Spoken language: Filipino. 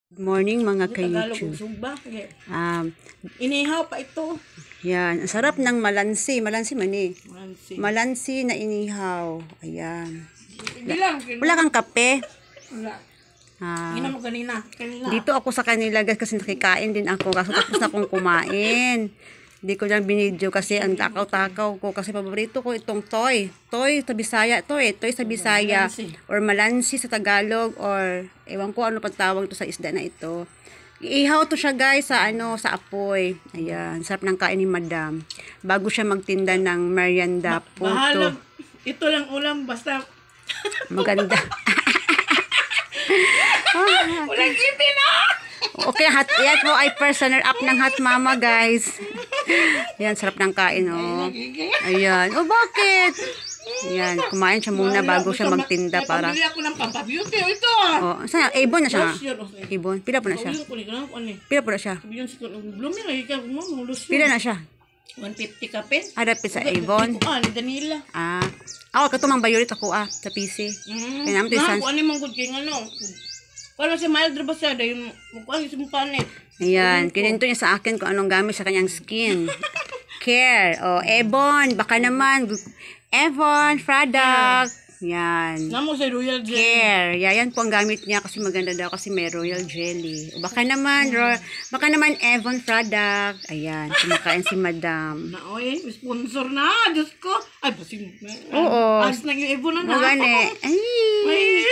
Good morning mga Tagalog ka-YouTube. ug sugba. Inihaw pa ito. Yan. Ang sarap ng malansi. Malansi man eh. Mansi. Malansi na inihaw. Ayan. Hindi lang. Wala kang kape? Wala. Ah, Ina mo kanina. dito ako sa kanila guys kasi nakikain din ako. Kaso tapos na akong kumain. Hindi ko lang binidyo kasi ang takaw-takaw ko. Kasi paborito ko itong toy. Toy sa Bisaya. Toy sa Bisaya. Malansi. Or malansi sa Tagalog. Or ewan ko ano pang tawag to sa isda na ito. Iihaw to siya guys sa sa apoy. Ayan. Sarap ng kain ni Madam. Bago siya magtinda ng merienda Bahala. puto. Ito lang ulam basta Maganda. walang ipin na. Okay, yan po ay personal up ng Hot Mama guys. Yan, sarap ng kain oh. Ayan. Oh, bakit? Yan, kumain siya muna bago siya magtinda para. Pabili ako ng pampabeauty. Ito Oh, saan? Avon na siya. Lotion, okay. Avon. Pila po na siya? Sabihin ko ni ganun, ano eh. Pila po na siya? Sabihin ko, blooming lagi ka mo, lotion. Pila na siya? 150 ka pen. Harapit sa Avon. Ni Danila. Ah. Ako, katumang bayorit ako sa PC. Kaya naman ito Kung ano mang good king ano. Para si Mild ba siya, dahil mukhang isang panit. Ayan, kininto niya sa akin kung anong gamit sa kanyang skin. Care. O, Avon. Baka naman. Avon product. Yan. Namo sa Royal Jelly. Care. Yan po ang gamit niya kasi maganda daw kasi may royal jelly. O baka naman, Avon product. Ayan, kumakain si Madam. Na oy, sponsor na. Diyos ko. Ay, basin. Oo. As na yung Evo na na. Magane. Ay. Ay.